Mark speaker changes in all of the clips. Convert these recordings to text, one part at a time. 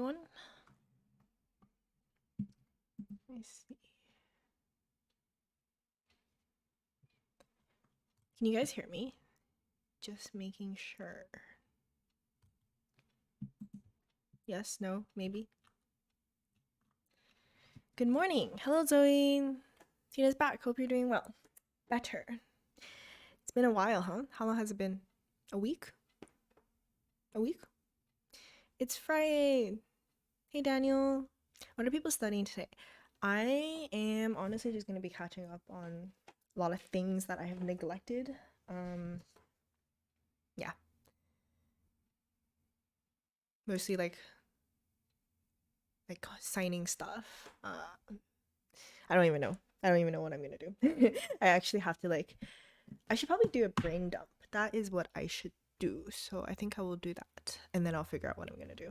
Speaker 1: everyone. Let me see. Can you guys hear me? Just making sure. Yes, no, maybe. Good morning. Hello, Zoe. Tina's back. Hope you're doing well. Better. It's been a while, huh? How long has it been? A week? A week? It's Friday. Hey, Daniel. What are people studying today? I am honestly just going to be catching up on a lot of things that I have neglected. Yeah. Mostly like signing stuff. I don't even know. I don't even know what I'm going to do. I actually have to I should probably do a brain dump. That is what I should do. So I think I will do that. And then I'll figure out what I'm going to do.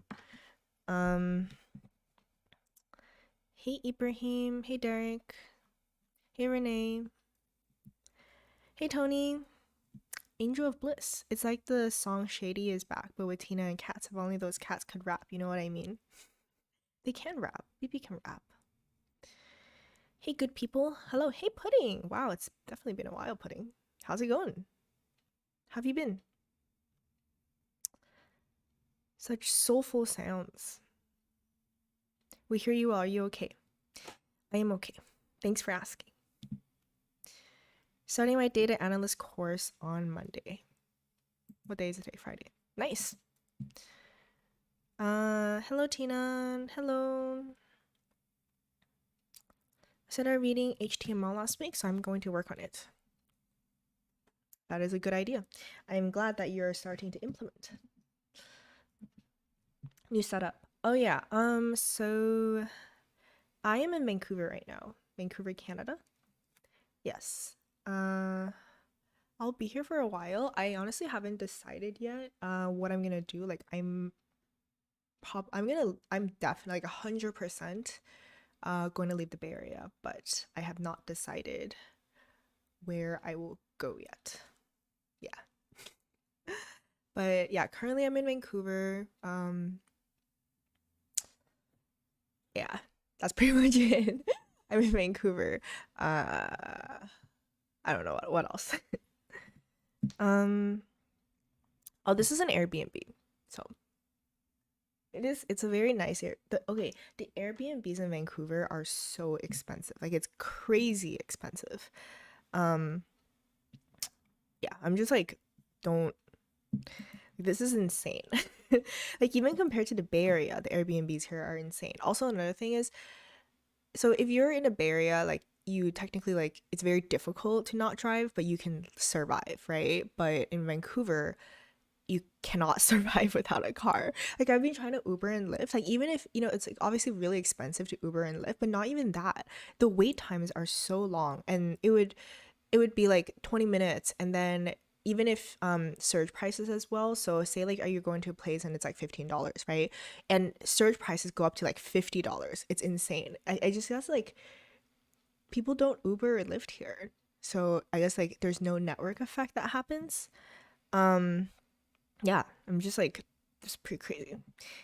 Speaker 1: Hey, Ibrahim. Hey, Derek. Hey, Renee. Hey, Tony. Angel of Bliss. It's like the song Shady is back, but with Tina and cats. If only those cats could rap, you know what I mean? They can rap. BB can rap. Hey, good people. Hello. Hey, Pudding. Wow, it's definitely been a while, Pudding. How's it going? How have you been? Such soulful sounds. We hear you well. Are you okay? I am okay. Thanks for asking. Starting my data analyst course on Monday. What day is it today? Friday. Nice. Hello, Tina. Hello. I started reading HTML last week, so I'm going to work on it. That is a good idea. I'm glad that you're starting to implement. New setup. Oh yeah. So I am in Vancouver right now. Vancouver, Canada. Yes. I'll be here for a while. I honestly haven't decided yet what I'm gonna do. Like I'm definitely like 100% going to leave the Bay Area, but I have not decided where I will go yet. Yeah. But yeah, currently I'm in Vancouver. Yeah, that's pretty much it. I'm in Vancouver. I don't know what else. Oh, this is an Airbnb. So it's a very nice the Airbnbs in Vancouver are so expensive. Like it's crazy expensive. Yeah, I'm just like, this is insane. Like even compared to the Bay Area, the Airbnbs here are insane. Also, another thing is, so if you're in a Bay Area, like you technically like it's very difficult to not drive, but you can survive, right? But in Vancouver, you cannot survive without a car. Like I've been trying to Uber and Lyft. Like even if, it's like obviously really expensive to Uber and Lyft, but not even that. The wait times are so long, and it would be like 20 minutes, and then even if surge prices as well. So say like, are you going to a place and it's like $15, right? And surge prices go up to like $50. It's insane. I just guess like people don't Uber or Lyft here. So I guess like there's no network effect that happens. Yeah, I'm just like, just pretty crazy.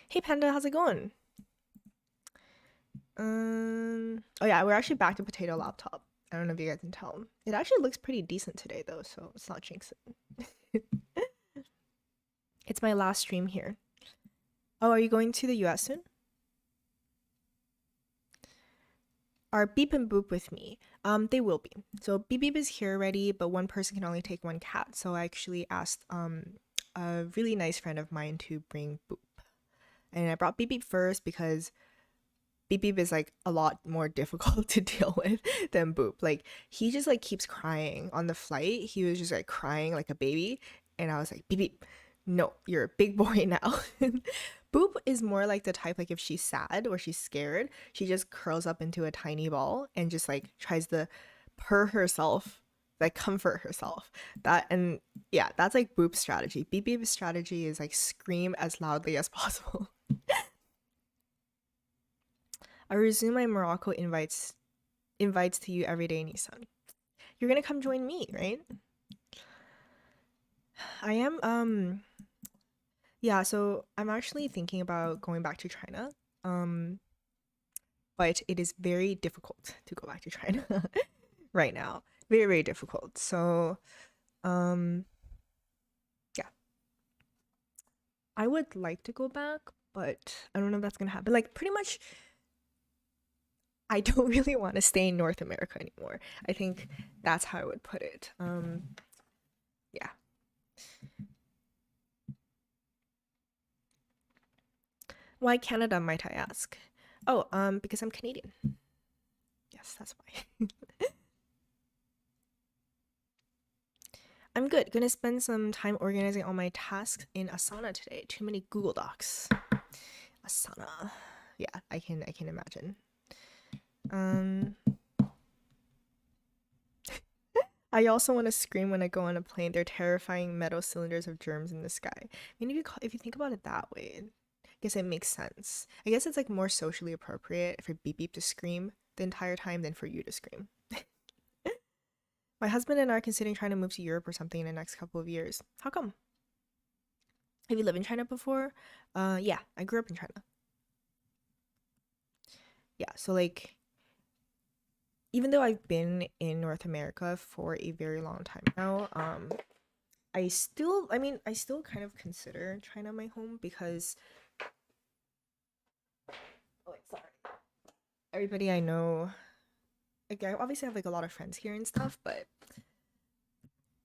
Speaker 1: Hey Panda, how's it going? Oh yeah, we're actually back to potato laptop. I don't know if you guys can tell. It actually looks pretty decent today though, so it's not jinxing. It's my last stream here. Oh, are you going to the US soon? Are Beep and Boop with me? They will be. So Beep Beep is here already, but one person can only take one cat. So I actually asked a really nice friend of mine to bring Boop. And I brought Beep Beep first because Beep Beep is like a lot more difficult to deal with than Boop. Like he just like keeps crying on the flight. He was just like crying like a baby, and I was like, Beep Beep, no, you're a big boy now. Boop is more like the type, like if she's sad or she's scared, she just curls up into a tiny ball and just like tries to purr herself, like comfort herself. And yeah, that's like Boop's strategy. Beep Beep's strategy is like scream as loudly as possible. I resume my Morocco invites to you every day, Nissan. You're gonna come join me, right? I am Yeah, so I'm actually thinking about going back to China. Um, but it is very difficult to go back to China right now. Very, very difficult. So, um, yeah, I would like to go back, but I don't know if that's gonna happen. Like, pretty much, I don't really want to stay in North America anymore. I think that's how I would put it. Yeah. Why Canada, might I ask? Oh, because I'm Canadian. Yes, that's why. I'm good. Gonna spend some time organizing all my tasks in Asana today. Too many Google Docs. Asana. Yeah, I can imagine. Um I also want to scream when I go on a plane. They're terrifying metal cylinders of germs in the sky. I mean, if you think about it that way, I guess it makes sense. I guess it's like more socially appropriate for beep beep to scream the entire time than for you to scream. My husband and I are considering trying to move to Europe or something in the next couple of years. How come? Have you lived in China before? Yeah, I grew up in China. Yeah, so like even though I've been in North America for a very long time now, I still kind of consider China my home because, oh, wait, sorry. Everybody I know, like I obviously have like a lot of friends here and stuff, but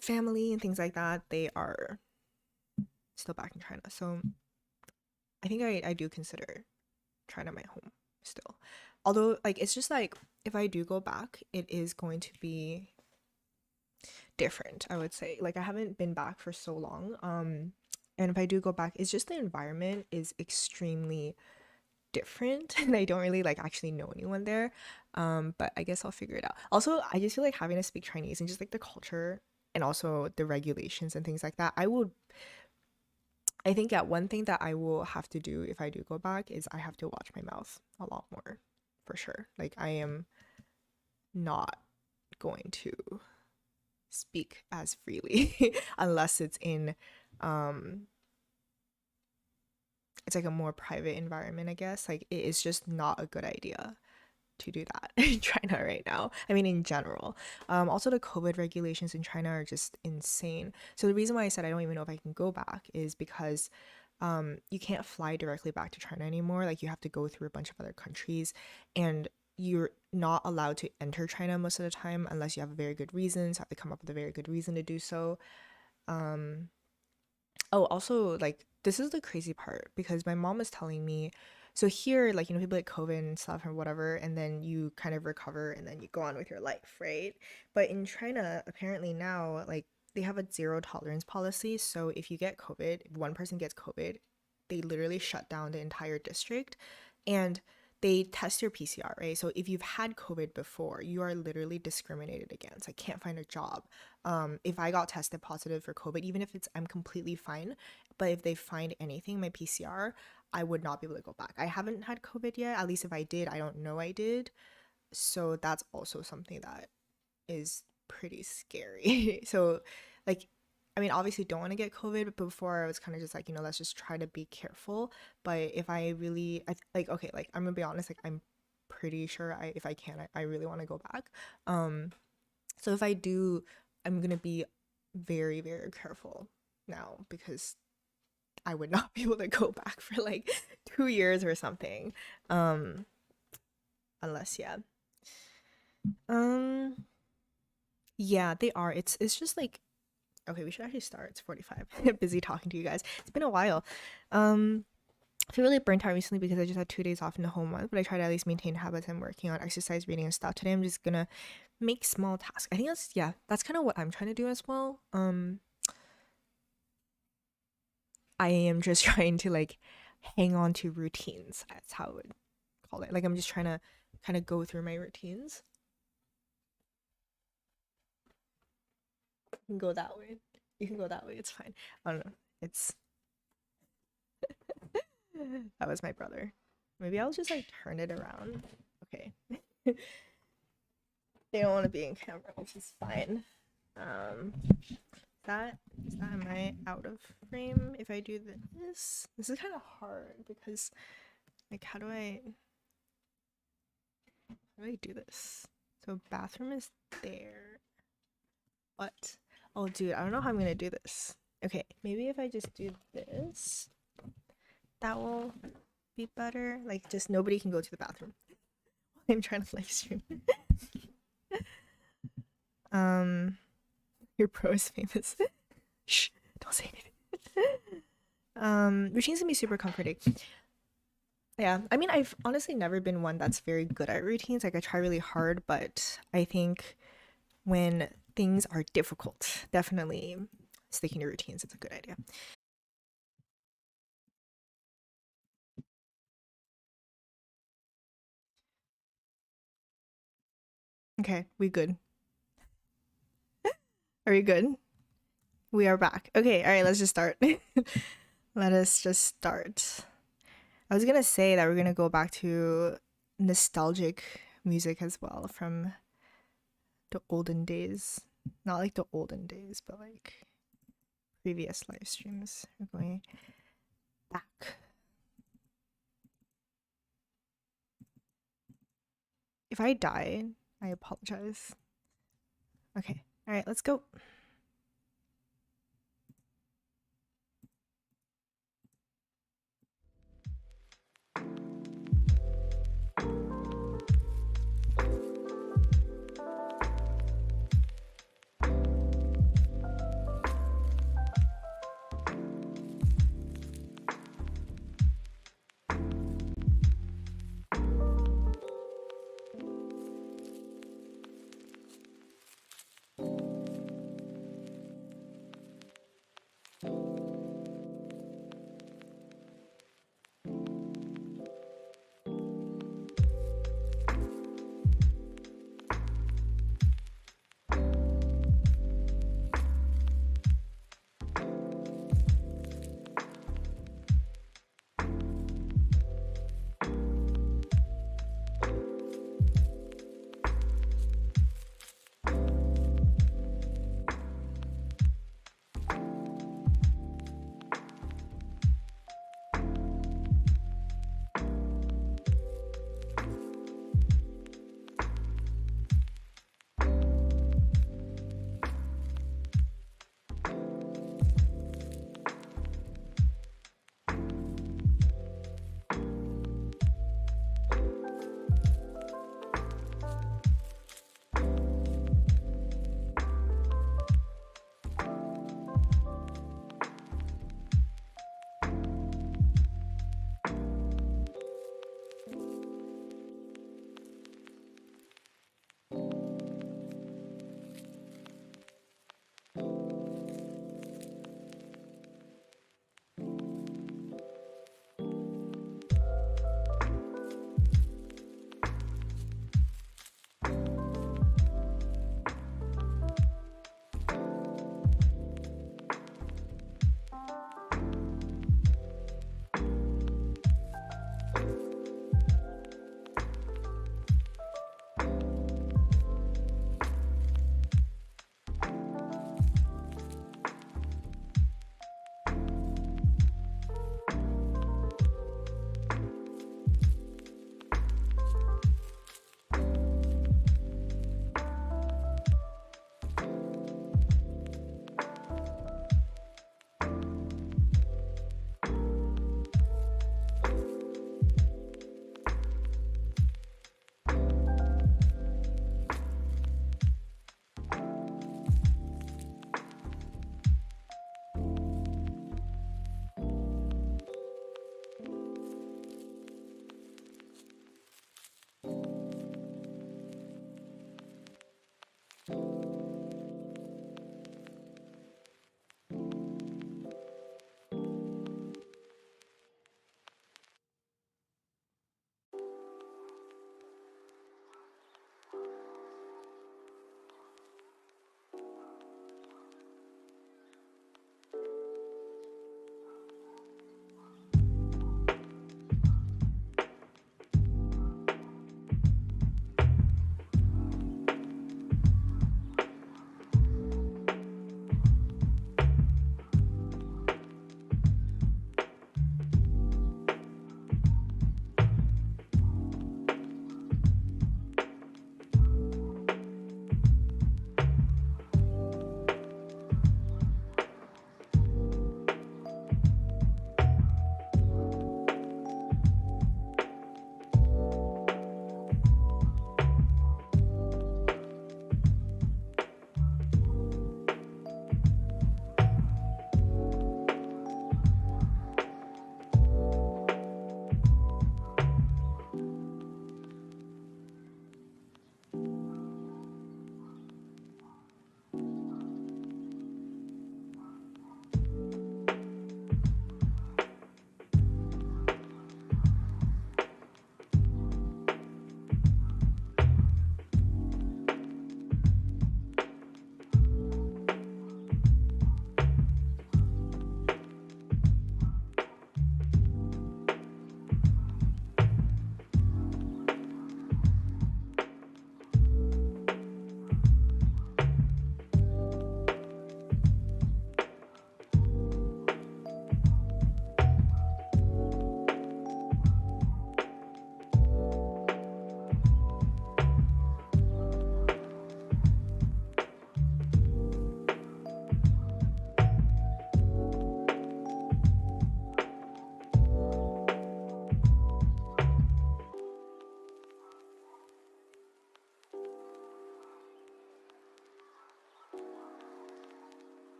Speaker 1: family and things like that, they are still back in China. So I think I do consider China my home still. Although like it's just like if I do go back, it is going to be different, I would say. Like I haven't been back for so long. And if I do go back, it's just the environment is extremely different and I don't really like actually know anyone there. But I guess I'll figure it out. Also, I just feel like having to speak Chinese and just like the culture and also the regulations and things like that. I think yeah, one thing that I will have to do if I do go back is I have to watch my mouth a lot more for sure. Like I am not going to speak as freely unless um it's like a more private environment, I guess. Like it is just not a good idea to do that in China right now. I mean, in general. Also, the COVID regulations in China are just insane. So the reason why I said I don't even know if I can go back is because you can't fly directly back to China anymore. Like you have to go through a bunch of other countries, and you're not allowed to enter China most of the time unless you have a very good reason. So you have to come up with a very good reason to do so. Um, Oh, also, like, this is the crazy part because my mom was telling me, so here, like, people get COVID and stuff or whatever, and then you kind of recover and then you go on with your life, right? But in China, apparently now, like, they have a zero tolerance policy. So if you get COVID, if one person gets COVID, they literally shut down the entire district and they test your PCR, right? So if you've had COVID before, you are literally discriminated against. I can't find a job if I got tested positive for COVID, even if I'm completely fine, but if they find anything, my PCR, I would not be able to go back. I haven't had COVID yet. At least if I did, I don't know I did. So that's also something that is pretty scary. So, like, I mean, obviously don't want to get COVID, but before I was kind of just like, let's just try to be careful. But if I really, like, okay, like, I'm gonna be honest, like, I'm pretty sure if I can, I really want to go back. Um, so if I do, I'm gonna be very, very careful now because I would not be able to go back for like 2 years or something. Um, unless yeah. Um, yeah, they are. It's just like okay, we should actually start. It's 45. Busy talking to you guys. It's been a while. Um, I feel really burnt out recently because I just had 2 days off in the whole month, but I try to at least maintain habits and working on exercise, reading, and stuff. Today I'm just gonna make small tasks. I think that's yeah, that's kind of what I'm trying to do as well. I am just trying to like hang on to routines. That's how I would call it. Like I'm just trying to kind of go through my routines. You can go that way. You can go that way. It's fine. I don't know. It's that was my brother. Maybe I'll just like turn it around. Okay. They don't want to be in camera, which is fine. Is that am I out of frame if I do this? This is kind of hard because, like, how do I do this? So bathroom is there, but oh, dude, I don't know how I'm gonna do this. Okay, maybe if I just do this, that will be better. Like, just nobody can go to the bathroom. I'm trying to live stream. Your pro is famous. Shh, don't say anything. Routines can be super comforting. Yeah, I mean, I've honestly never been one that's very good at routines. Like, I try really hard, but I think when things are difficult, definitely sticking to routines is a good idea. Okay, we good. Are we good? We are back. Okay, all right, let's just start. Let us just start. I was gonna say that we're gonna go back to nostalgic music as well from the olden days. Not like the olden days, but like previous live streams. We're going back. If I die, I apologize. Okay, all right, let's go.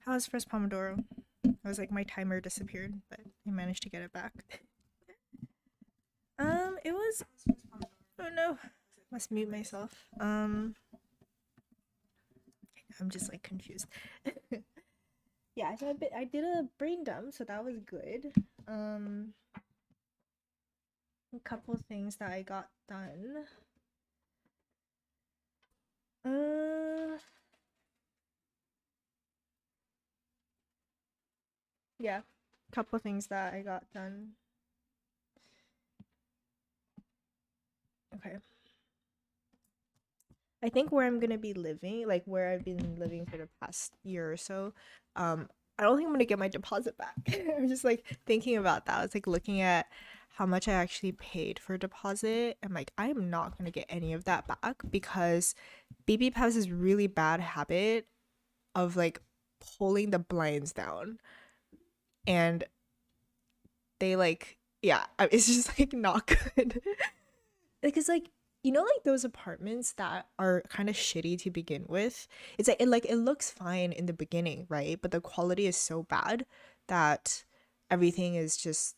Speaker 1: How was first Pomodoro? I was like, my timer disappeared, but I managed to get it back. It was. Oh no, must mute myself. I'm just like confused. Yeah, so I did a brain dump, so that was good. A couple things that I got done. Yeah, couple things that I got done. Okay. I think where I'm gonna be living, like where I've been living for the past year or so, I don't think I'm gonna get my deposit back. I'm just like thinking about that. I was like looking at how much I actually paid for deposit. I'm like, I'm not gonna get any of that back because BB has this really bad habit of like pulling the blinds down, and they like, yeah, it's just like not good. Like it's like, you know, like those apartments that are kind of shitty to begin with. It's like it looks fine in the beginning, right? But the quality is so bad that everything is just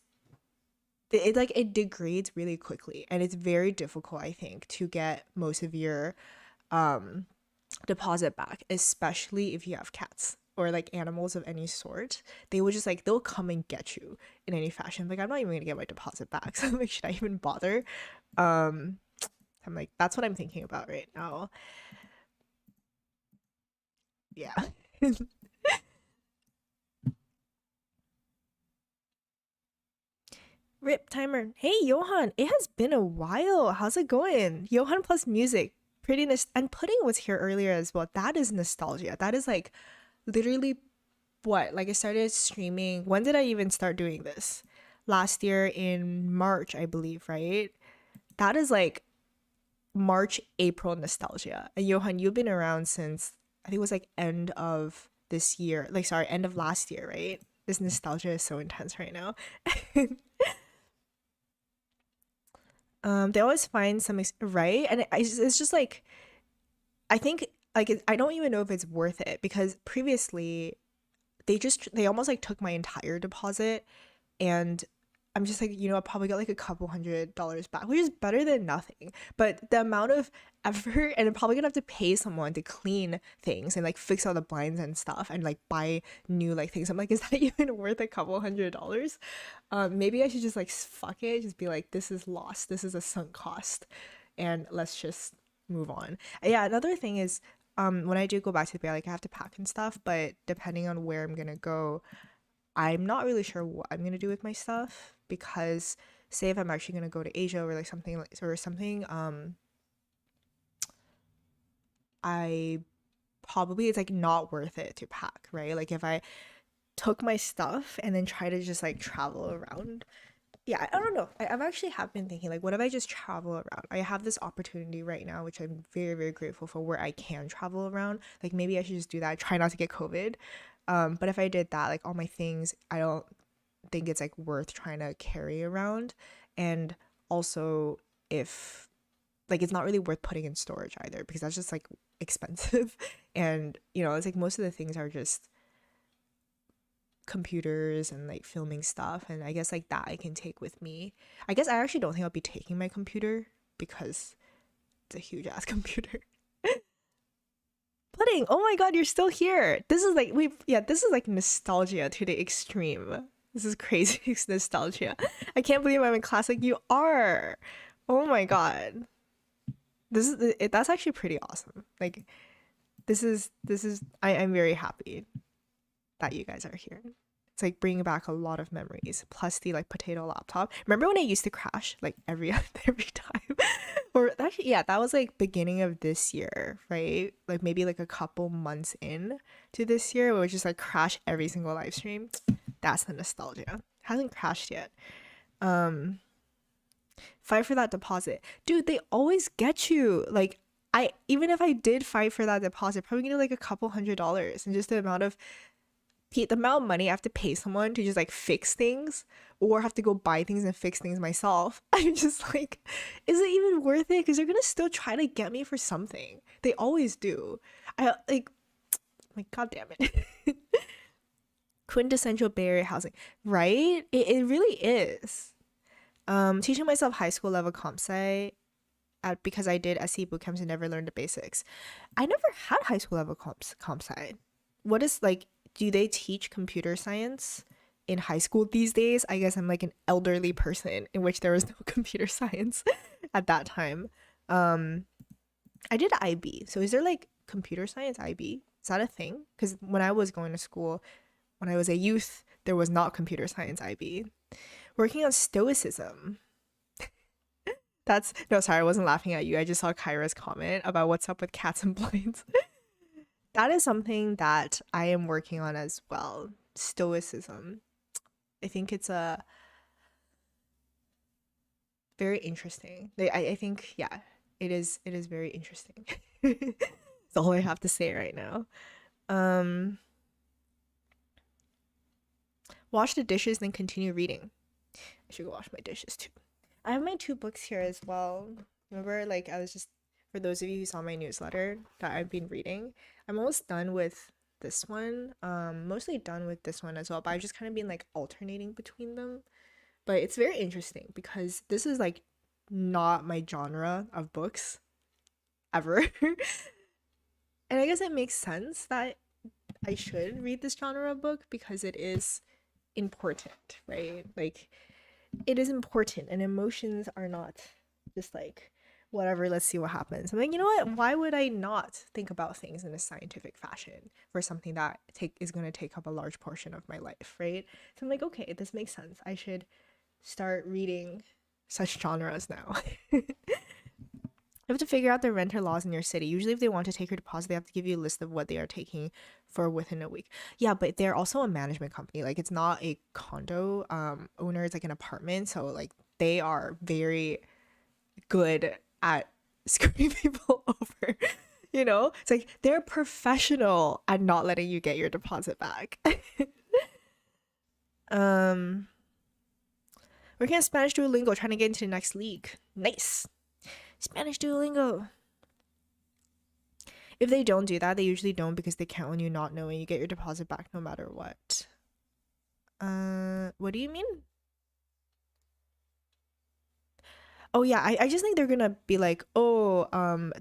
Speaker 1: it like it degrades really quickly, and it's very difficult, I think, to get most of your um deposit back, especially if you have cats or like animals of any sort. They will just like they'll come and get you in any fashion. Like I'm not even gonna get my deposit back, so like should I even bother? um I'm like, that's what I'm thinking about right now. Yeah. Rip timer. Hey, Johan, it has been a while. How's it going? Johan plus music. Pretty and Pudding was here earlier as well. That is nostalgia. That is like literally what? Like I started streaming. When did I even start doing this? Last year in March, I believe, right? That is like March, April nostalgia. And Johan, you've been around since I think it was like end of this year. Like sorry, end of last year, right? This nostalgia is so intense right now. They always find some right, and it's just like I think like I don't even know if it's worth it because previously they almost like took my entire deposit, and I'm just like, you know, I probably got like a couple $100 back, which is better than nothing. But the amount of effort, and I'm probably gonna have to pay someone to clean things and like fix all the blinds and stuff and like buy new like things. I'm like, is that even worth a couple $100? Maybe I should just like fuck it, just be like, this is lost, this is a sunk cost, and let's just move on. Yeah, another thing is, when I do go back to the Bay, like I have to pack and stuff, but depending on where I'm gonna go, I'm not really sure what I'm gonna do with my stuff because say if I'm actually gonna go to Asia or like something like or something, I probably it's like not worth it to pack, right? Like if I took my stuff and then try to just like travel around. Yeah, I don't know. I've actually have been thinking like what if I just travel around? I have this opportunity right now, which I'm very, very grateful for where I can travel around. Like maybe I should just do that. Try not to get COVID. But if I did that, like all my things, I don't think it's like worth trying to carry around. And also if like it's not really worth putting in storage either because that's just like expensive. And you know, it's like most of the things are just computers and like filming stuff, and I guess like that I can take with me. I guess I actually don't think I'll be taking my computer because it's a huge ass computer. Pudding, oh my god, you're still here. This is like this is like nostalgia to the extreme. This is crazy nostalgia. I can't believe I'm in class like you are. Oh my god. That's actually pretty awesome. Like I'm very happy that you guys are here. It's like bringing back a lot of memories. Plus the like potato laptop. Remember when I used to crash like every every time? Or actually, yeah, that was like beginning of this year, right? Like maybe like a couple months in to this year, where it would just like crash every single live stream. That's the nostalgia. Hasn't crashed yet. Um, Fight for that deposit, dude. They always get you. Like I even if I did fight for that deposit, probably gonna like a couple $100s, and just the amount of money I have to pay someone to just like fix things or have to go buy things and fix things myself. I'm just like, is it even worth it? Because they're gonna still try to get me for something. They always do. I like Like, god damn it. Quintessential Bay Area housing, right? It really is. Teaching myself high school level comp sci because I did SE boot camps and never learned the basics. I never had high school level comp sci. What is like? Do they teach computer science in high school these days? I guess I'm like an elderly person in which there was no computer science at that time. Um, I did IB. So is there like computer science IB? Is that a thing? Because when I was going to school, when I was a youth, there was not computer science IB. Working on stoicism. That's no, sorry, I wasn't laughing at you. I just saw Kyra's comment about what's up with cats and blinds. That is something that I am working on as well. Stoicism. I think it's a very interesting. I think yeah, it is very interesting. That's all I have to say right now. Um Wash the dishes, then continue reading. I should go wash my dishes too. I have my 2 books here as well. Remember, like, I was just, for those of you who saw my newsletter that I've been reading, I'm almost done with this one. Mostly done with this one as well, but I've just kind of been like alternating between them. But it's very interesting because this is like not my genre of books ever. And I guess it makes sense that I should read this genre of book because it is important, right? Like, it is important, and emotions are not just like whatever, let's see what happens. I'm like, you know what, why would I not think about things in a scientific fashion for something that is going to take up a large portion of my life, right? So I'm like, okay, this makes sense. I should start reading such genres now. You have to figure out the renter laws in your city. Usually if they want to take your deposit, they have to give you a list of what they are taking for within a week. Yeah, but they're also a management company. Like, it's not a condo owner, it's like an apartment. So like they are very good at screwing people over. You know? It's like they're professional at not letting you get your deposit back. um Working on Spanish Duolingo, trying to get into the next league. Nice. Spanish Duolingo. If they don't do that, they usually don't because they count on you not knowing. You get your deposit back no matter what. What do you mean? Oh yeah, I just think they're gonna be like, oh,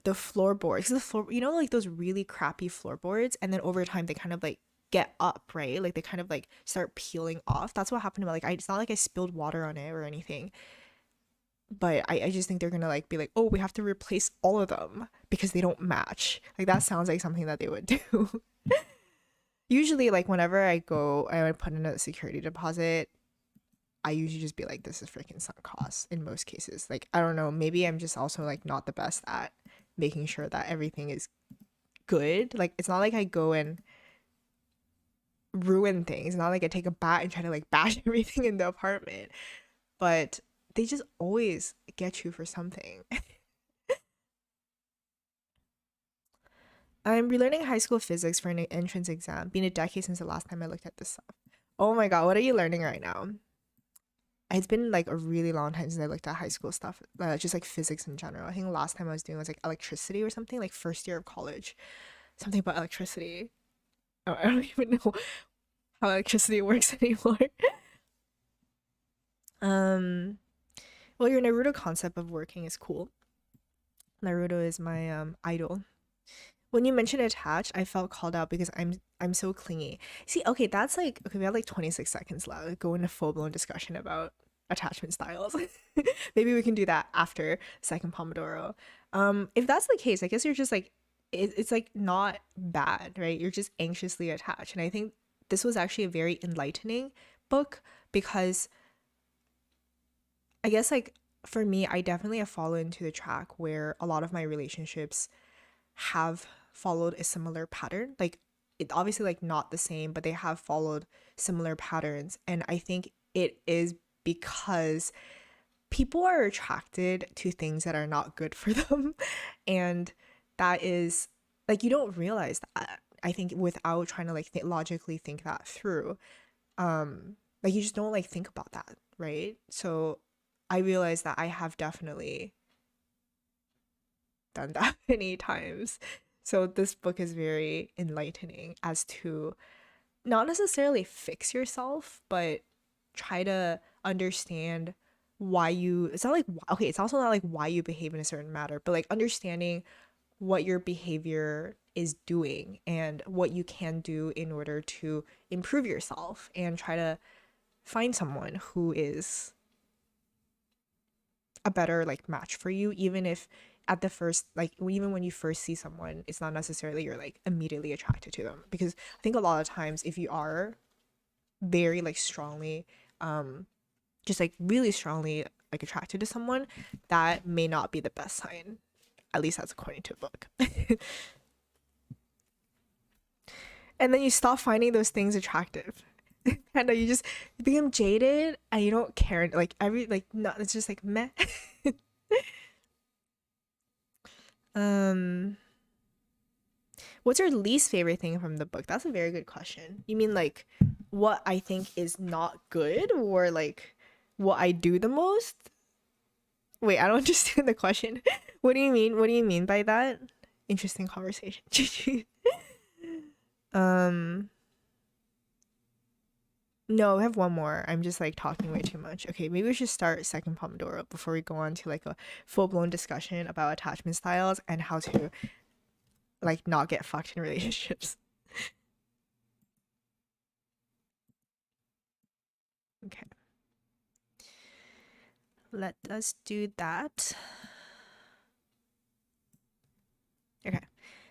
Speaker 1: the floorboards, the floor, you know, like those really crappy floorboards, and then over time they kind of like get up, right? Like they kind of like start peeling off. That's what happened to me. Like, it's not like I spilled water on it or anything, but I just think they're gonna like be like, oh, we have to replace all of them because they don't match. Like, that sounds like something that they would do. Usually, like, whenever I go, I would put in a security deposit, I usually just be like, this is freaking sunk cost in most cases. Like, I don't know, maybe I'm just also like not the best at making sure that everything is good. Like, it's not like I go and ruin things. It's not like I take a bat and try to like bash everything in the apartment. But they just always get you for something. I'm relearning high school physics for an entrance exam. Been a decade since the last time I looked at this stuff. Oh my god, what are you learning right now? It's been like a really long time since I looked at high school stuff, just like physics in general. I think the last time I was doing was like electricity or something, like first year of college. Something about electricity. Oh, I don't even know how electricity works anymore. um, well, your Naruto concept of working is cool. Naruto is my idol. When you mentioned attached, I felt called out because I'm so clingy. See, okay, that's like, okay, we have like 26 seconds left. Like, go into full-blown discussion about attachment styles. Maybe we can do that after second Pomodoro. If that's the case, I guess you're just like, it's like not bad, right? You're just anxiously attached. And I think this was actually a very enlightening book because I guess like for me, I definitely have fallen into the track where a lot of my relationships have followed a similar pattern. Like, it obviously like not the same, but they have followed similar patterns. And I think it is because people are attracted to things that are not good for them. And that is like, you don't realize that, I think, without trying to like logically think that through. Like, you just don't like think about that, right? So I realized that I have definitely done that many times. So this book is very enlightening as to not necessarily fix yourself, but try to understand why you, it's not like, okay, it's also not like why you behave in a certain manner, but like understanding what your behavior is doing and what you can do in order to improve yourself, and try to find someone who is a better like match for you, even if at the first, like even when you first see someone, it's not necessarily you're like immediately attracted to them. Because I think a lot of times if you are very like strongly just like really strongly like attracted to someone, that may not be the best sign, at least that's according to a book. And then you stop finding those things attractive. And you just become jaded and you don't care, like every like no, it's just like meh. um what's your least favorite thing from the book? That's a very good question. You mean like what I think is not good, or like what I do the most? Wait, I don't understand the question. What do you mean? What do you mean by that? Interesting conversation. um No, I have one more. I'm just like talking way too much. Okay, maybe we should start second Pomodoro before we go on to like a full-blown discussion about attachment styles and how to like not get fucked in relationships. Okay. Let us do that. Okay.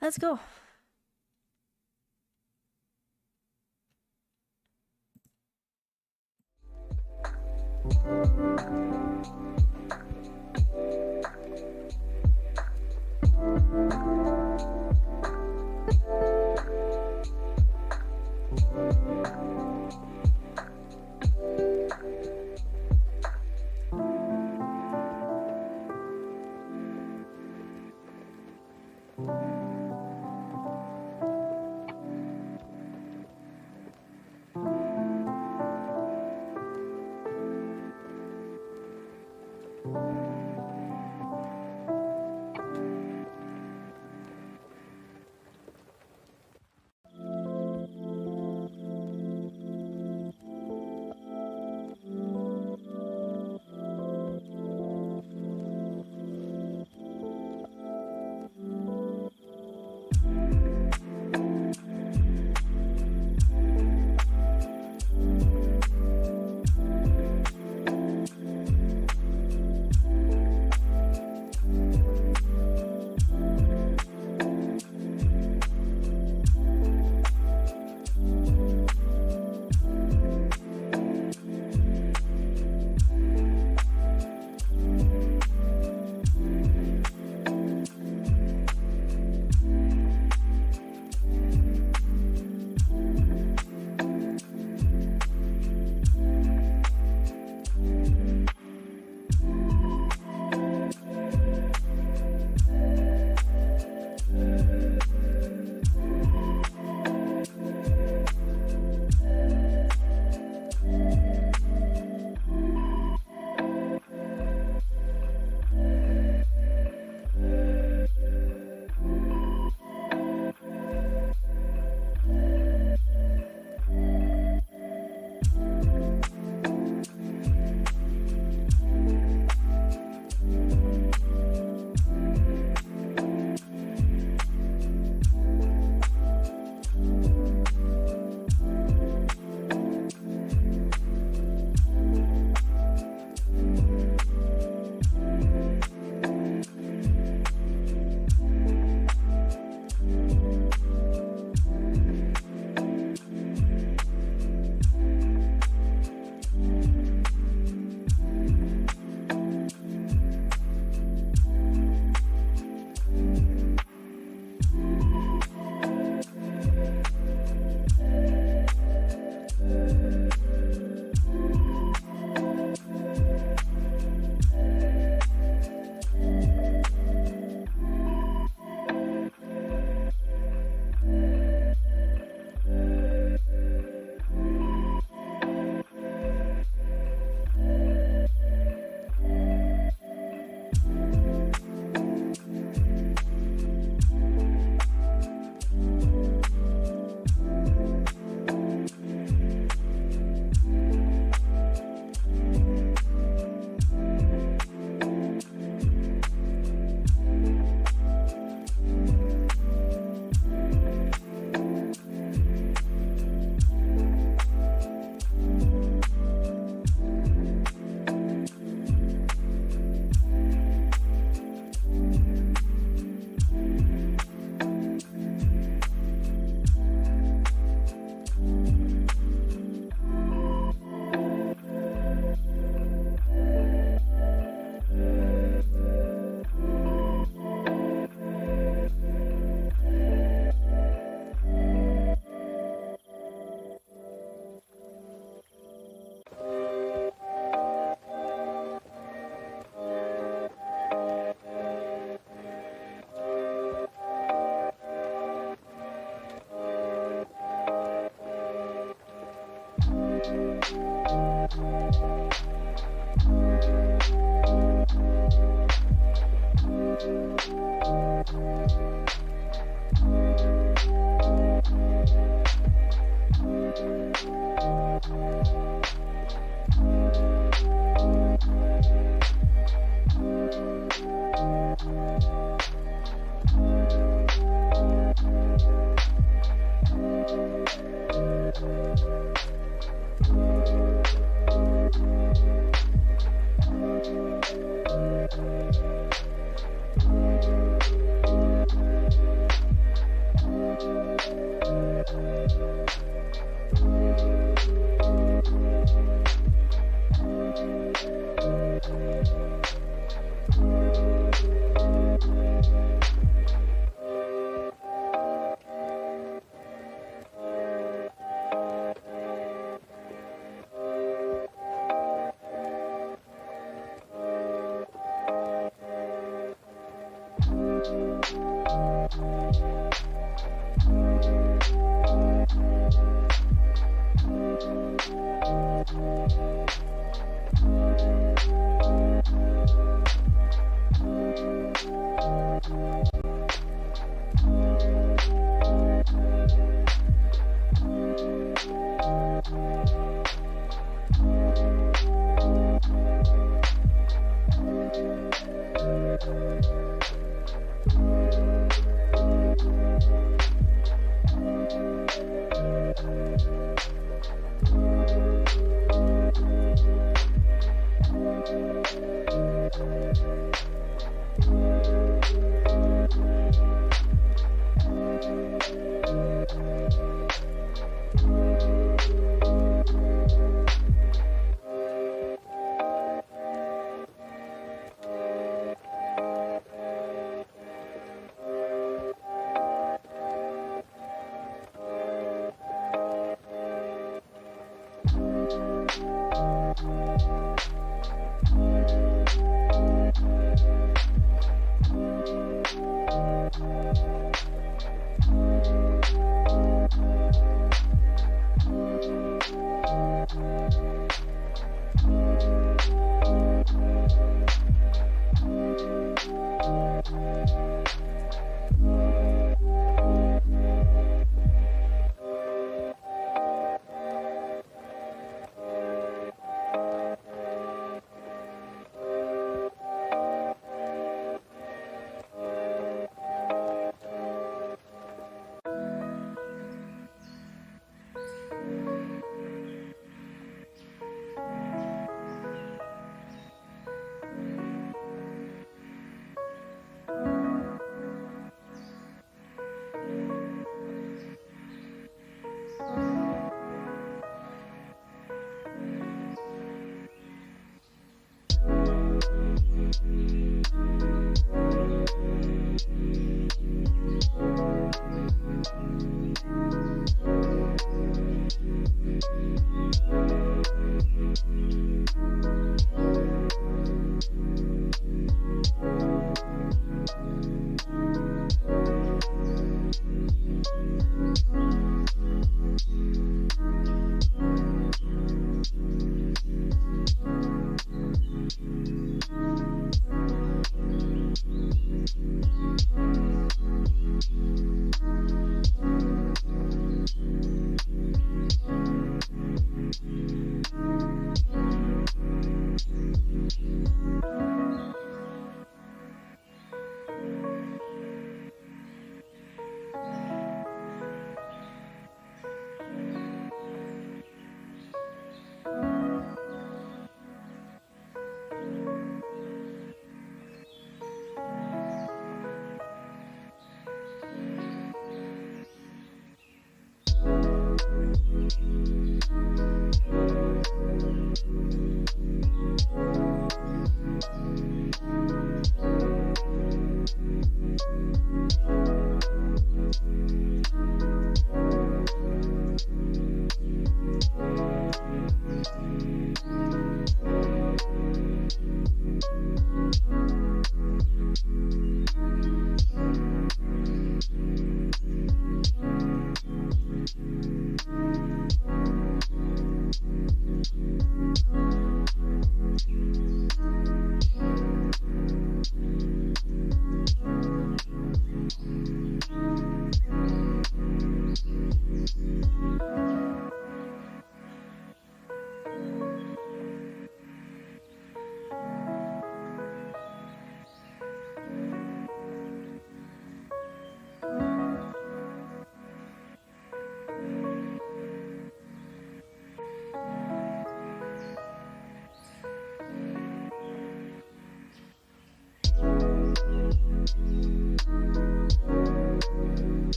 Speaker 1: Let's go.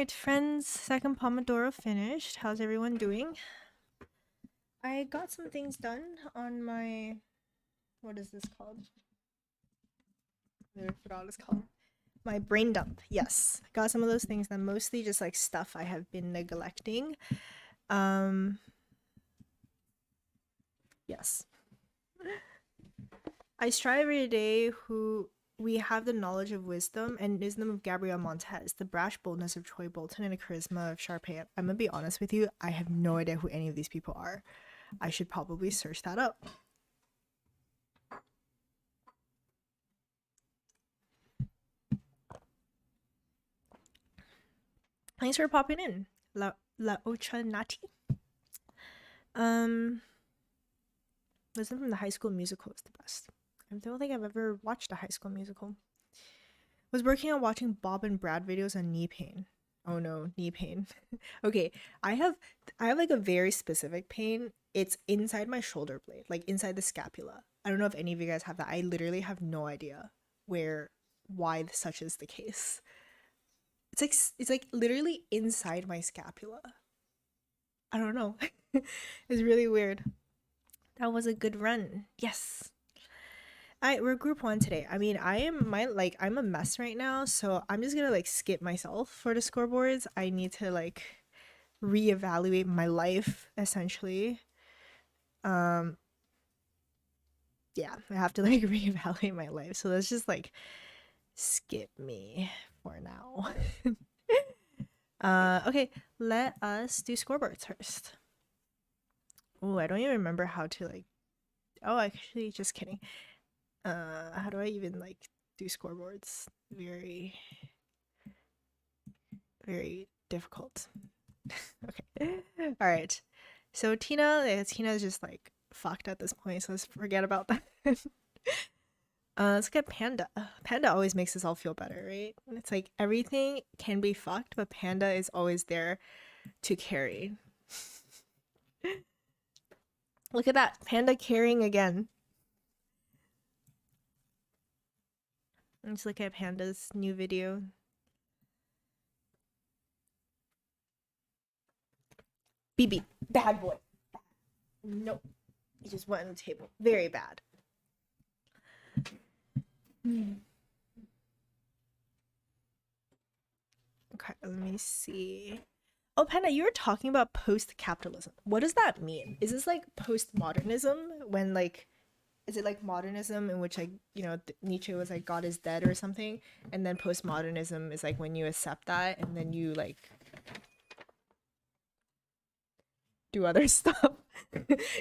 Speaker 1: Alright, friends, second Pomodoro finished. How's everyone doing? I got some things done on my... What is this called? I forgot what it's called. My brain dump. Yes, got some of those things done. Mostly just like stuff I have been neglecting. Yes. I strive every day who we have the knowledge of wisdom and wisdom of Gabrielle Montez, the brash boldness of Troy Bolton, and the charisma of Sharpay. I'm gonna be honest with you, I have no idea who any of these people are. I should probably search that up. Thanks for popping in, La Ocha Nati. Wisdom from the High School Musical is the best. I don't think I've ever watched a High School Musical. Was working on watching Bob and Brad videos on knee pain. Oh no, knee pain. Okay, I have like a very specific pain. It's inside my shoulder blade, like inside the scapula. I don't know if any of you guys have that. I literally have no idea why such is the case. It's like literally inside my scapula. I don't know. It's really weird. That was a good run. Yes. We're group 1 today. I mean, I'm a mess right now, so I'm just gonna like skip myself for the scoreboards. I need to like reevaluate my life essentially. Yeah, I have to like reevaluate my life. So let's just like skip me for now. Okay, let us do scoreboards first. Oh, I don't even remember how to like... Oh, actually, just kidding. How do I even like do scoreboards? Very, very difficult. Okay. All right. So Tina's just like fucked at this point, so let's forget about that. Let's get Panda. Panda always makes us all feel better, right? It's like everything can be fucked, but Panda is always there to carry. Look at that. Panda carrying again. Let's look at Panda's new video. BB. Bad boy. Nope. He just went on the table. Very bad. Okay, let me see. Oh, Panda, you were talking about post-capitalism. What does that mean? Is this like postmodernism when like... Is it like modernism in which like, you know, Nietzsche was like God is dead or something, and then postmodernism is like when you accept that and then you like do other stuff?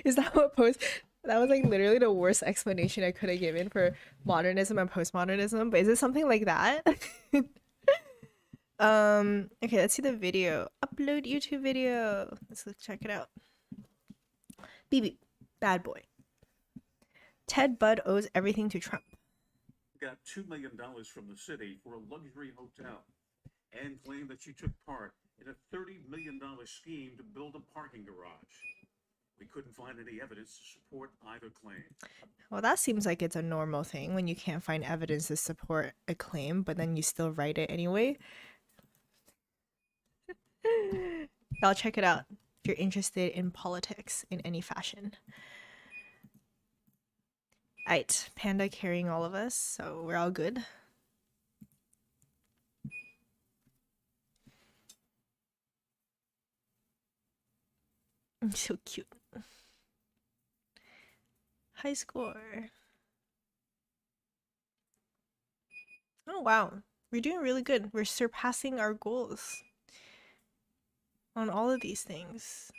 Speaker 1: Is that what that was like literally the worst explanation I could have given for modernism and postmodernism, but is it something like that? Okay, let's see the video. Upload YouTube video. Let's check it out. BB, bad boy. Ted Budd owes everything to Trump.
Speaker 2: Got $2 million from the city for a luxury hotel and claimed that she took part in a $30 million scheme to build a parking garage. We couldn't find any evidence to support either claim.
Speaker 1: Well, that seems like it's a normal thing when you can't find evidence to support a claim, but then you still write it anyway. Y'all check it out if you're interested in politics in any fashion. Alright, Panda carrying all of us, so we're all good. So cute. High score. Oh wow, we're doing really good. We're surpassing our goals on all of these things.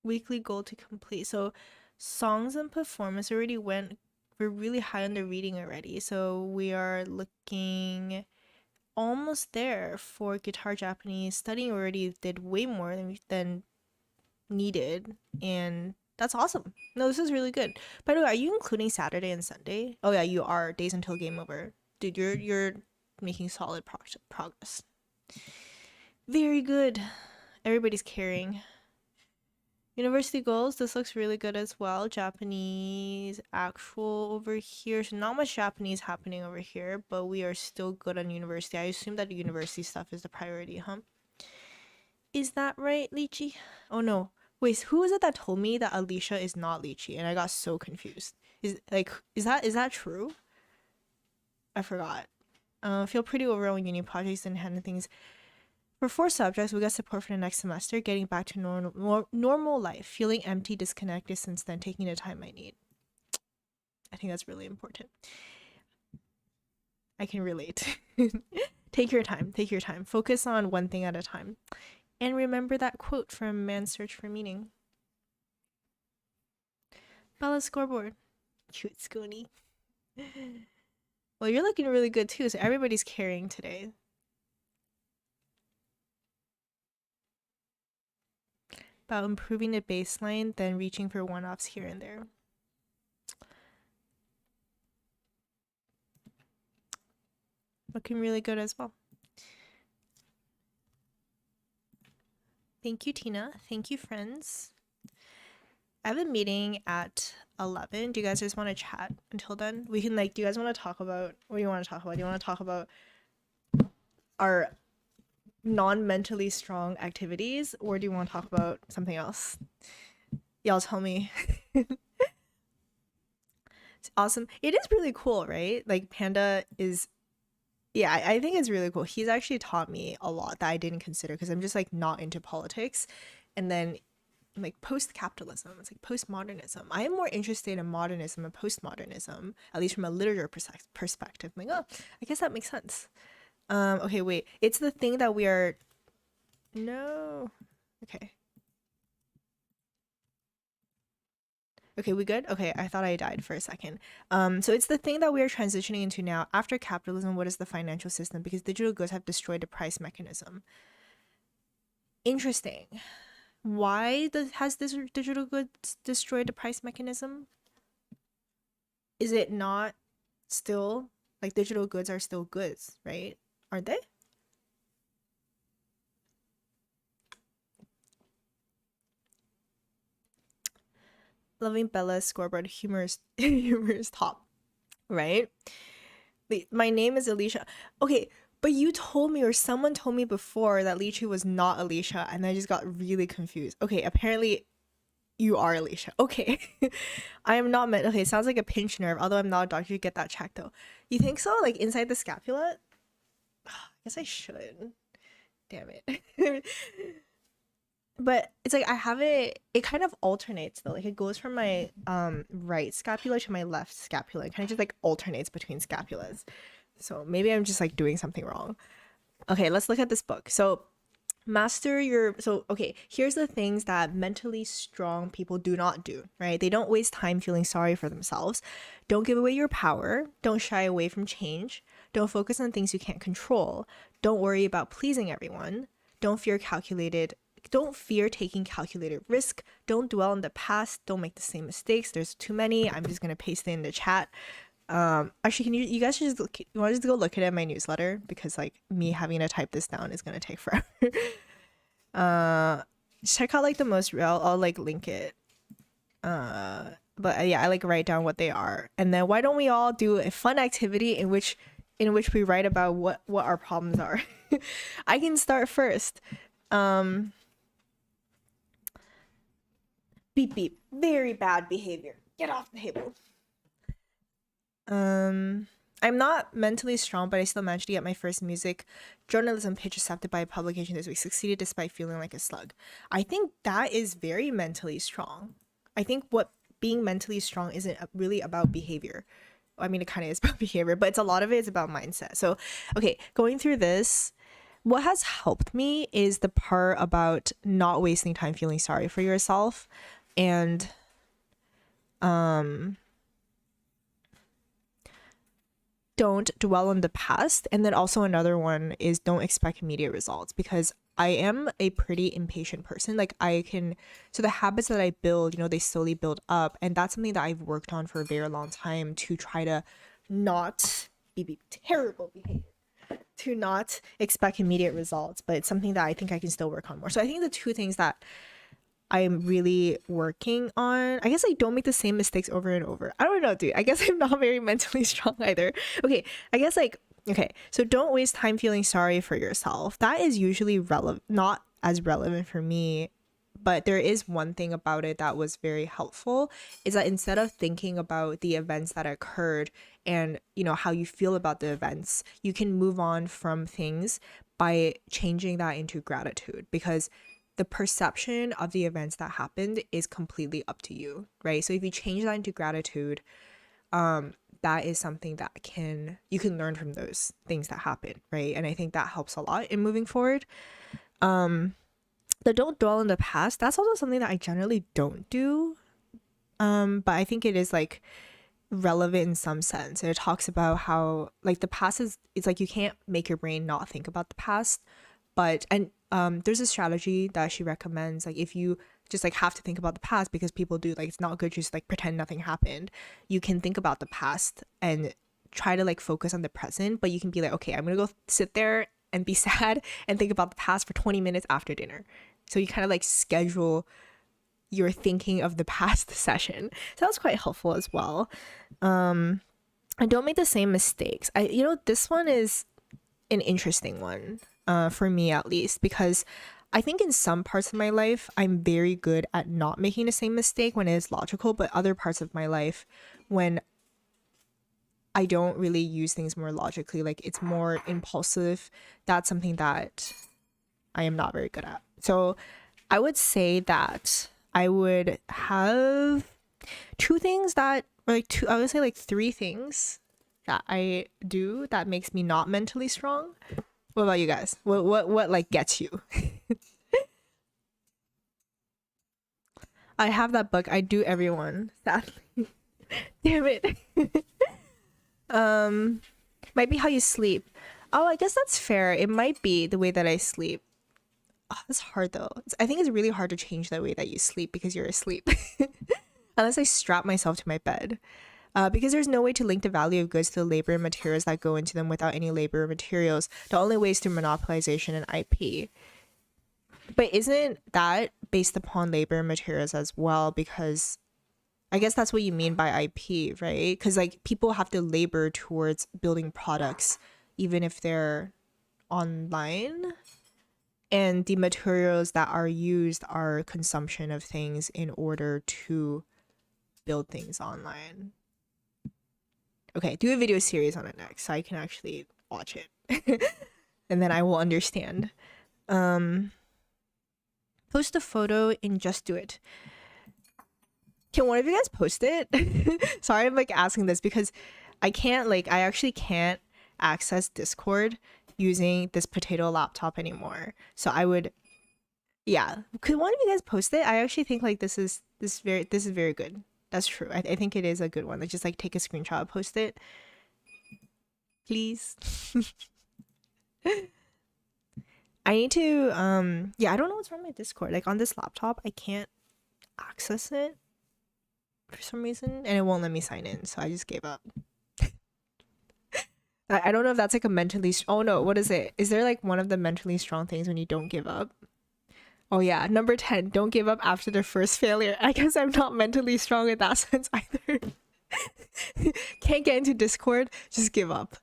Speaker 1: Weekly goal to complete. So songs and performance already went, we're really high on the reading already, so we are looking almost there. For guitar Japanese, studying already did way more than needed, and that's awesome. No, this is really good. By the way, are you including Saturday and Sunday? Oh yeah, you are. Days until game over. Dude, you're making solid progress. Very good. Everybody's carrying. University goals. This looks really good as well. Japanese actual over here. So not much Japanese happening over here, but we are still good on university. I assume that the university stuff is the priority, huh? Is that right, Lychee? Oh no. Wait, who was it that told me that Alicia is not Lychee? And I got so confused. Is that true? I forgot. Feel pretty overwhelmed uni projects and handling things. For 4 subjects, we got support for the next semester, getting back to normal life, feeling empty, disconnected since then, taking the time I need. I think that's really important. I can relate. Take your time, take your time. Focus on one thing at a time. And remember that quote from Man's Search for Meaning. Bella's scoreboard. Cute Scoony. Well, you're looking really good too, so everybody's carrying today. About improving the baseline, then reaching for one-offs here and there. Looking really good as well. Thank you, Tina. Thank you, friends. I have a meeting at 11. Do you guys just want to chat until then? We can do you guys want to talk about, what do you want to talk about? Do you want to talk about our non-mentally strong activities, or do you want to talk about something else? Y'all tell me. It's awesome. It is really cool, right? Panda is, yeah, I think it's really cool. He's actually taught me a lot that I didn't consider because I'm just not into politics. And then post-capitalism, it's postmodernism. I am more interested in modernism and postmodernism, at least from a literature perspective. I'm oh, I guess that makes sense. Okay, wait. It's the thing that we are... No. Okay. Okay, we good? Okay, I thought I died for a second. So it's the thing that we are transitioning into now. After capitalism, what is the financial system? Because digital goods have destroyed the price mechanism. Interesting. Why has this digital goods destroyed the price mechanism? Is it not still, digital goods are still goods, right? Aren't they? Loving Bella's scoreboard. Humor is top, right? My name is Alicia. Okay, but you told me, or someone told me before, that Lychee was not Alicia, and I just got really confused. Okay, apparently you are Alicia. Okay. I am not meant. Okay, sounds like a pinched nerve, although I'm not a doctor. You get that checked though. You think so? Inside the scapula? I guess I should. Damn it. But it's I have it kind of alternates though. It goes from my right scapula to my left scapula. It kind of just alternates between scapulas. So maybe I'm just doing something wrong. Okay, let's look at this book. So okay, here's the things that mentally strong people do not do, right? They don't waste time feeling sorry for themselves. Don't give away your power. Don't shy away from change. Don't focus on things you can't control. Don't worry about pleasing everyone. Don't fear taking calculated risk. Don't dwell on the past. Don't make the same mistakes. There's too many. I'm just gonna paste it in the chat. Actually, can you guys just you want to just go look at it in my newsletter, because me having to type this down is gonna take forever. Check out the most real. I'll link it. But yeah, I write down what they are, and then why don't we all do a fun activity in which we write about what our problems are. I can start first. Beep beep. Very bad behavior. Get off the table. I'm not mentally strong, but I still managed to get my first music journalism pitch accepted by a publication this week. Succeeded despite feeling like a slug. I think that is very mentally strong. I think what being mentally strong isn't really about behavior. I mean, it kind of is about behavior, but a lot of it is about mindset. So, okay, going through this, what has helped me is the part about not wasting time feeling sorry for yourself, and don't dwell on the past. And then also another one is don't expect immediate results, because I am a pretty impatient person. So the habits that I build, they slowly build up, and that's something that I've worked on for a very long time, to try to not be terrible behavior, to not expect immediate results. But it's something that I think I can still work on more. So I think the two things that I'm really working on. I guess I don't make the same mistakes over and over. I don't know, dude. I guess I'm not very mentally strong either. Okay, I guess like okay, so don't waste time feeling sorry for yourself. That is usually relevant, not as relevant for me, but there is one thing about it that was very helpful is that instead of thinking about the events that occurred and how you feel about the events, you can move on from things by changing that into gratitude, because the perception of the events that happened is completely up to you, right? So if you change that into gratitude, that is something that you can learn from those things that happen, right? And I think that helps a lot in moving forward. The don't dwell in the past, that's also something that I generally don't do. But I think it is like relevant in some sense. And it talks about how like the past it's like you can't make your brain not think about the past. But there's a strategy that she recommends, like if you just like have to think about the past, because people do, like it's not good just like pretend nothing happened. You can think about the past and try to like focus on the present, but you can be like, okay, I'm gonna go sit there and be sad and think about the past for 20 minutes after dinner. So you kind of like schedule your thinking of the past session. So that's quite helpful as well. And don't make the same mistakes. This one is an interesting one, for me at least, because I think in some parts of my life, I'm very good at not making the same mistake when it is logical, but other parts of my life, when I don't really use things more logically, like it's more impulsive, that's something that I am not very good at. So I would say that I would have two things that, or like two, I would say like three things that I do that makes me not mentally strong. What about you guys? What like gets you? I have that book. I do everyone. Sadly. Damn it. Might be how you sleep. Oh, I guess that's fair. It might be the way that I sleep. Oh, that's hard though. I think it's really hard to change the way that you sleep because you're asleep. Unless I strap myself to my bed. Because there's no way to link the value of goods to the labor and materials that go into them without any labor or materials. The only way is through monopolization and IP. But isn't that based upon labor and materials as well? Because I guess that's what you mean by IP, right? Because like people have to labor towards building products, even if they're online. And the materials that are used are consumption of things in order to build things online. Okay, do a video series on it next so I can actually watch it. And then I will understand. Post a photo and just do it. Can one of you guys post it? Sorry, I'm like asking this because I actually can't access Discord using this potato laptop anymore. So yeah. Could one of you guys post it? I actually think like this is very good. That's true. I think it is a good one. Like just like take a screenshot, post it, please. I need to I don't know what's wrong with Discord. Like on this laptop, I can't access it for some reason, and it won't let me sign in, so I just gave up. I don't know if that's like a mentally oh no, what is it? Is there like one of the mentally strong things when you don't give up? Oh yeah, number 10, don't give up after the first failure. I guess I'm not mentally strong in that sense either. Can't get into Discord, just give up.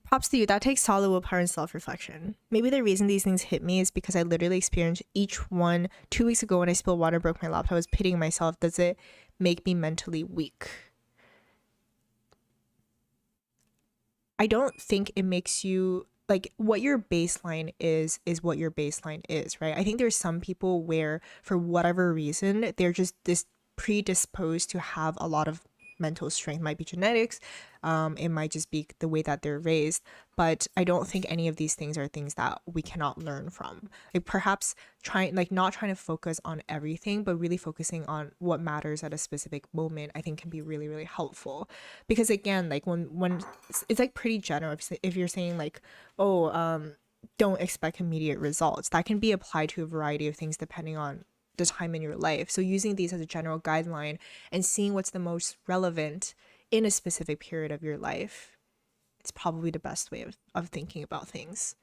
Speaker 1: Props to you. That takes solid willpower and self-reflection. Maybe the reason these things hit me is because I literally experienced each one 2 weeks ago when I spilled water, broke my laptop. I was pitying myself. Does it make me mentally weak? I don't think it makes you like what your baseline is what your baseline is, right? I think there's some people where for whatever reason they're just predisposed to have a lot of mental strength. Might be genetics, it might just be the way that they're raised, but I don't think any of these things are things that we cannot learn from. Like perhaps not trying to focus on everything, but really focusing on what matters at a specific moment, I think can be really, really helpful. Because again, like when it's like pretty general, if you're saying like, oh, don't expect immediate results, that can be applied to a variety of things depending on the time in your life. So using these as a general guideline and seeing what's the most relevant in a specific period of your life It's probably the best way of thinking about things.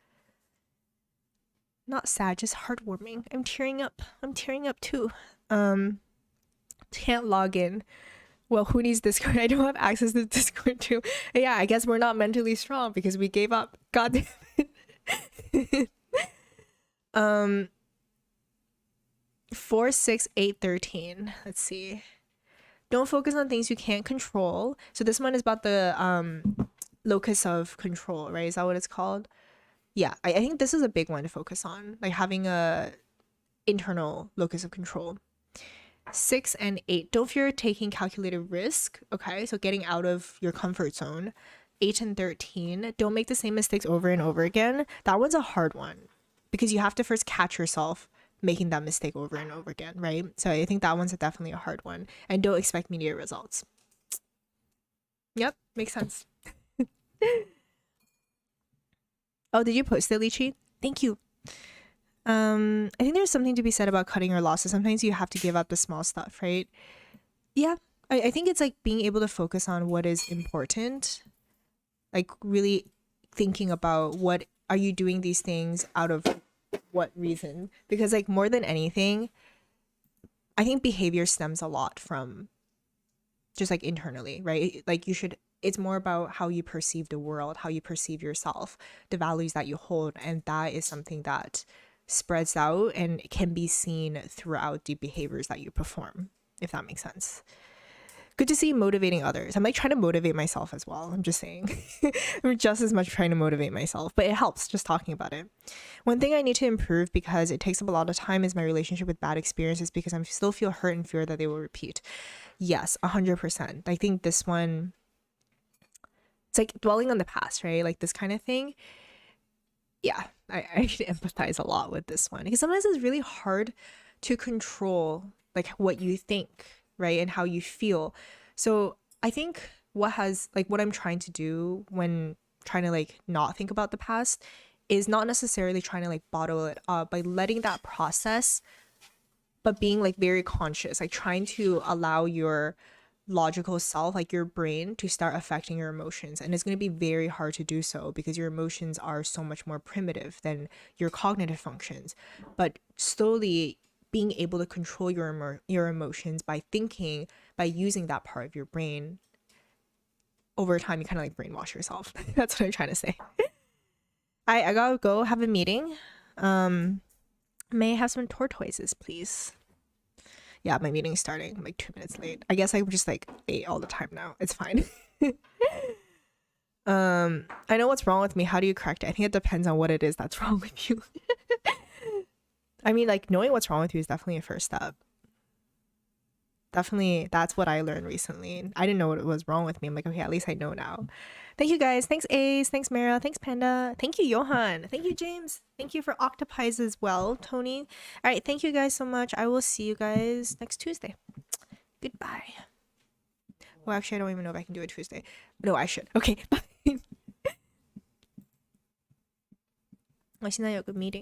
Speaker 1: Not sad, just heartwarming. I'm tearing up. I'm tearing up too. Can't log in. Well, who needs Discord? I don't have access to Discord too. Yeah, I guess we're not mentally strong because we gave up. God damn it. 4, 6, 8, 13. Let's see. Don't focus on things you can't control. So this one is about the locus of control, right? Is that what it's called? Yeah, I think this is a big one to focus on, like having a internal locus of control. 6 and 8, don't fear taking calculated risk. Okay, so getting out of your comfort zone. 8 and 13, don't make the same mistakes over and over again. That one's a hard one because you have to first catch yourself making that mistake over and over again, right? So I think that one's definitely a hard one. And don't expect immediate results. Yep, makes sense. Oh, did you post it, Lychee? Thank you. I think there's something to be said about cutting your losses. Sometimes you have to give up the small stuff, right? Yeah, I think it's like being able to focus on what is important, like really thinking about what are you doing these things out of what reason, because like more than anything, I think behavior stems a lot from just like internally, right? Like it's more about how you perceive the world, how you perceive yourself, the values that you hold, and that is something that spreads out and can be seen throughout the behaviors that you perform, if that makes sense. Good to see you motivating others. I'm like trying to motivate myself as well. I'm just saying. I'm just as much trying to motivate myself, but it helps just talking about it. One thing I need to improve because it takes up a lot of time is my relationship with bad experiences because I still feel hurt and fear that they will repeat. Yes, 100%. I think this one, it's like dwelling on the past, right? Like this kind of thing. Yeah, I actually empathize a lot with this one because sometimes it's really hard to control like what you think, right? And how you feel. So I think what I'm trying to do when trying to like not think about the past is not necessarily trying to like bottle it up by letting that process, but being like very conscious, like trying to allow your logical self, like your brain, to start affecting your emotions. And it's going to be very hard to do so because your emotions are so much more primitive than your cognitive functions. But slowly being able to control your emotions by thinking, by using that part of your brain, over time you kind of like brainwash yourself. That's what I'm trying to say. I gotta go have a meeting. May I have some tortoises, please? Yeah, my meeting's starting. I'm like 2 minutes late. I guess I'm just like late all the time now. It's fine. I know what's wrong with me. How do you correct it? I think it depends on what it is that's wrong with you. I mean, like knowing what's wrong with you is definitely a first step. Definitely, that's what I learned recently. I didn't know what was wrong with me. I'm like, okay, at least I know now. Thank you guys. Thanks Ace. Thanks Mara. Thanks Panda. Thank you Johan. Thank you James. Thank you for octopies as well, Tony. All right, thank you guys so much. I will see you guys next Tuesday. Goodbye. Well, actually, I don't even know if I can do it Tuesday. No, I should. Okay, bye. 我现在有个 meeting